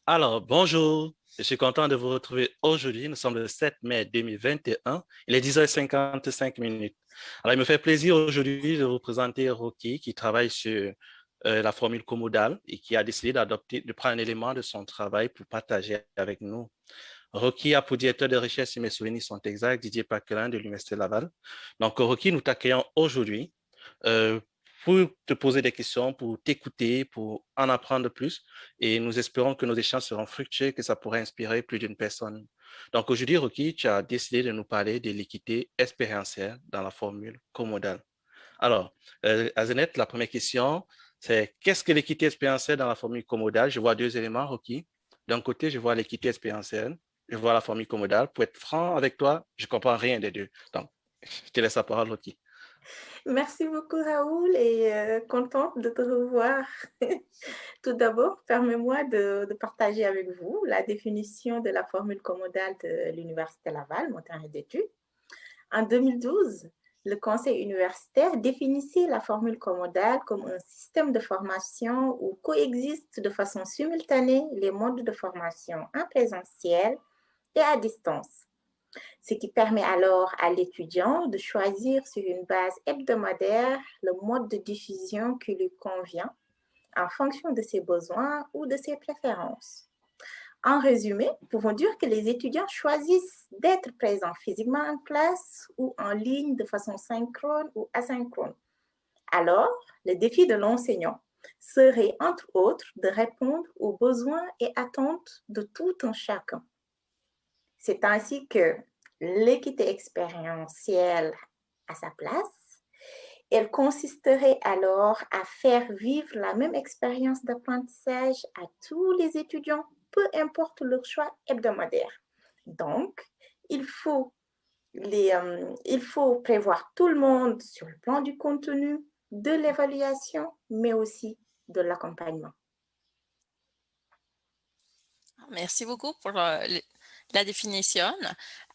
Alors, bonjour. Je suis content de vous retrouver aujourd'hui. Nous sommes le 7 mai 2021. Il est 10h55 minutes. Alors, il me fait plaisir aujourd'hui de vous présenter Rocky qui travaille sur la formule comodale et qui a décidé de prendre un élément de son travail pour partager avec nous. Rocky a pour directeur de recherche, si mes souvenirs sont exacts, Didier Paquelin de l'Université Laval. Donc, Rocky, nous t'accueillons aujourd'hui euh, pour te poser des questions, pour t'écouter, pour en apprendre plus. Et nous espérons que nos échanges seront fructueux, que ça pourra inspirer plus d'une personne. Donc, aujourd'hui, Rocky, tu as décidé de nous parler de l'équité expérientielle dans la formule comodale. Alors, Azenet, la première question, c'est qu'est-ce que l'équité expérientielle dans la formule comodale? Je vois deux éléments, Rocky. D'un côté, je vois l'équité expérientielle, je vois la formule comodale. Pour être franc avec toi, je ne comprends rien des deux. Donc, je te laisse la parole, Rocky. Merci beaucoup, Raoul, et contente de te revoir. Tout d'abord, permets-moi de partager avec vous la définition de la formule commodale de l'Université Laval, mon terrain d'études. En 2012, le Conseil universitaire définissait la formule commodale comme un système de formation où coexistent de façon simultanée les modes de formation en présentiel et à distance, ce qui permet alors à l'étudiant de choisir sur une base hebdomadaire le mode de diffusion qui lui convient en fonction de ses besoins ou de ses préférences. En résumé, nous pouvons dire que les étudiants choisissent d'être présents physiquement en classe ou en ligne de façon synchrone ou asynchrone. Alors, le défi de l'enseignant serait, entre autres, de répondre aux besoins et attentes de tout un chacun. C'est ainsi que l'équité expérientielle a sa place. Elle consisterait alors à faire vivre la même expérience d'apprentissage à tous les étudiants, peu importe leur choix hebdomadaire. Donc, il faut, il faut prévoir tout le monde sur le plan du contenu, de l'évaluation, mais aussi de l'accompagnement. Merci beaucoup pour la définition.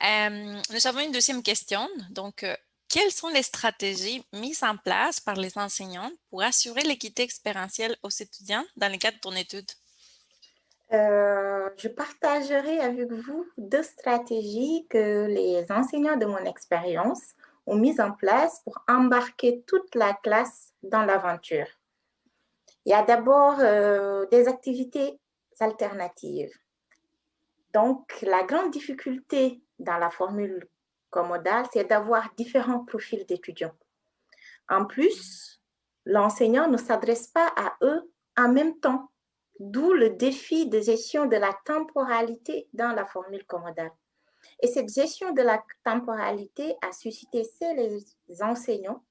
Nous avons une deuxième question. Donc, quelles sont les stratégies mises en place par les enseignants pour assurer l'équité expérientielle aux étudiants dans le cadre de ton étude? Je partagerai avec vous deux stratégies que les enseignants de mon expérience ont mises en place pour embarquer toute la classe dans l'aventure. Il y a d'abord des activités alternatives. Donc, la grande difficulté dans la formule commodale, c'est d'avoir différents profils d'étudiants. En plus, l'enseignant ne s'adresse pas à eux en même temps, d'où le défi de gestion de la temporalité dans la formule commodale. Et cette gestion de la temporalité a suscité chez les enseignants,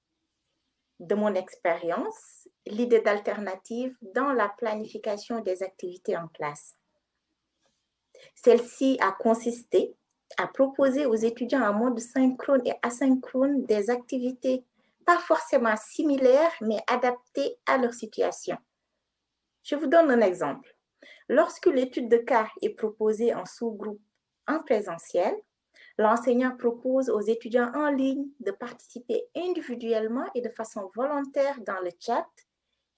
de mon expérience, l'idée d'alternative dans la planification des activités en classe. Celle-ci a consisté à proposer aux étudiants en mode synchrone et asynchrone des activités pas forcément similaires, mais adaptées à leur situation. Je vous donne un exemple. Lorsque l'étude de cas est proposée en sous-groupe en présentiel, l'enseignant propose aux étudiants en ligne de participer individuellement et de façon volontaire dans le chat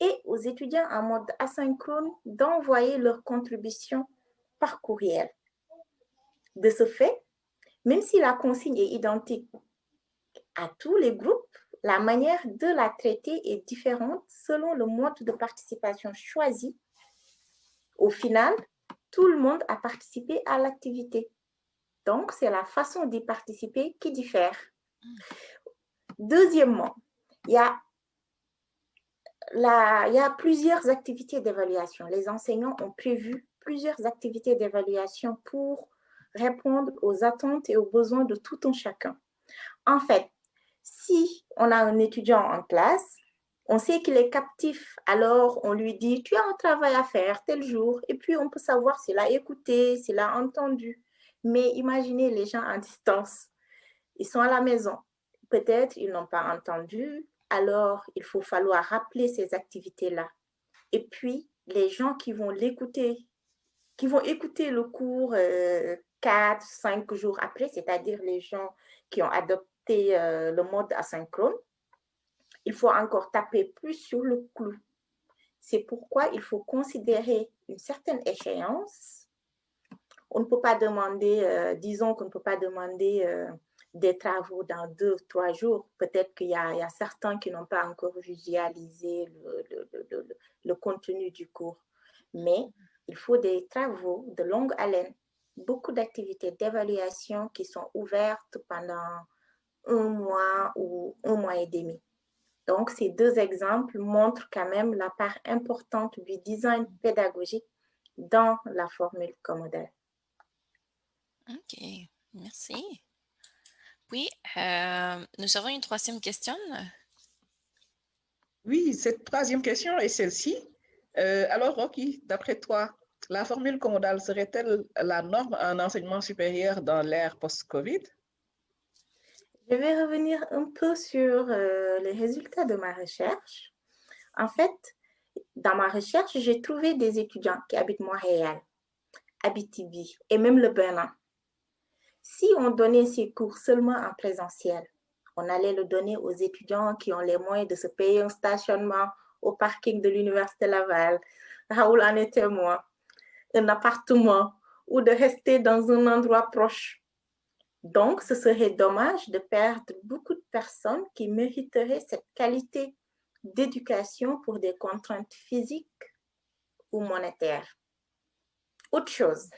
et aux étudiants en mode asynchrone d'envoyer leur contribution par courriel. De ce fait, même si la consigne est identique à tous les groupes, la manière de la traiter est différente selon le mode de participation choisi. Au final, tout le monde a participé à l'activité. Donc, c'est la façon d'y participer qui diffère. Deuxièmement, il y a plusieurs activités d'évaluation. Les enseignants ont prévu plusieurs activités d'évaluation pour répondre aux attentes et aux besoins de tout un chacun. En fait, si on a un étudiant en classe, on sait qu'il est captif, alors on lui dit, tu as un travail à faire tel jour, et puis on peut savoir s'il a écouté, s'il a entendu. Mais imaginez les gens à distance. Ils sont à la maison. Peut-être ils n'ont pas entendu, alors il faut falloir rappeler ces activités-là. Et puis, les gens qui vont l'écouter, qui vont écouter le cours 4, 5 jours après, c'est-à-dire les gens qui ont adopté le mode asynchrone, il faut encore taper plus sur le clou. C'est pourquoi il faut considérer une certaine échéance. On ne peut pas demander, disons qu'on ne peut pas demander des travaux dans 2 ou 3 jours. Peut-être qu'il y a certains qui n'ont pas encore visualisé le contenu du cours. Mais il faut des travaux de longue haleine, beaucoup d'activités d'évaluation qui sont ouvertes pendant 1 mois ou 1 mois et demi. Donc, ces 2 exemples montrent quand même la part importante du design pédagogique dans la formule comodale. OK, merci. Puis, nous avons une troisième question. Oui, cette troisième question est celle-ci. Alors, Rocky, d'après toi, la formule comodale serait-elle la norme en enseignement supérieur dans l'ère post-Covid? Je vais revenir un peu sur les résultats de ma recherche. En fait, dans ma recherche, j'ai trouvé des étudiants qui habitent Montréal, Abitibi et même le Bénin. Si on donnait ces cours seulement en présentiel, on allait le donner aux étudiants qui ont les moyens de se payer un stationnement au parking de l'Université Laval, Raoul en est témoin, un appartement ou de rester dans un endroit proche. Donc, ce serait dommage de perdre beaucoup de personnes qui mériteraient cette qualité d'éducation pour des contraintes physiques ou monétaires. Autre chose,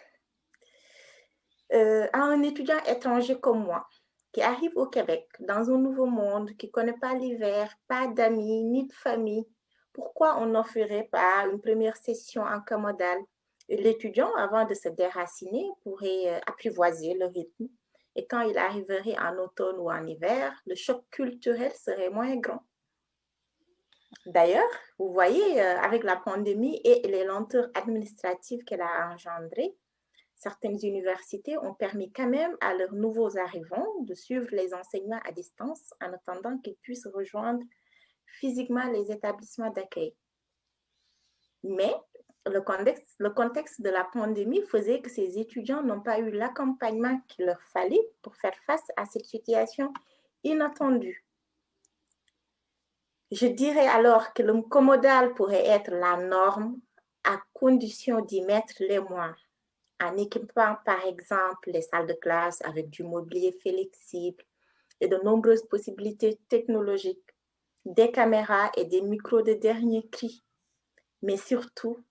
à un étudiant étranger comme moi, qui arrive au Québec, dans un nouveau monde, qui ne connaît pas l'hiver, pas d'amis, ni de famille, pourquoi on n'offrirait pas une première session en comodale? L'étudiant, avant de se déraciner, pourrait apprivoiser le rythme. Et quand il arriverait en automne ou en hiver, le choc culturel serait moins grand. D'ailleurs, vous voyez, avec la pandémie et les lenteurs administratives qu'elle a engendrées, certaines universités ont permis quand même à leurs nouveaux arrivants de suivre les enseignements à distance en attendant qu'ils puissent rejoindre physiquement les établissements d'accueil. Mais le contexte de la pandémie faisait que ces étudiants n'ont pas eu l'accompagnement qu'il leur fallait pour faire face à cette situation inattendue. Je dirais alors que le comodal pourrait être la norme à condition d'y mettre les moyens, en équipant par exemple les salles de classe avec du mobilier flexible et de nombreuses possibilités technologiques, des caméras et des micros de dernier cri, mais surtout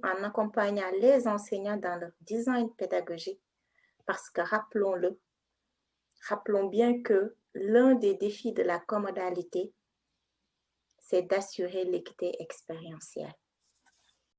en accompagnant les enseignants dans leur design pédagogique, parce que rappelons bien que l'un des défis de la comodalité, c'est d'assurer l'équité expérientielle.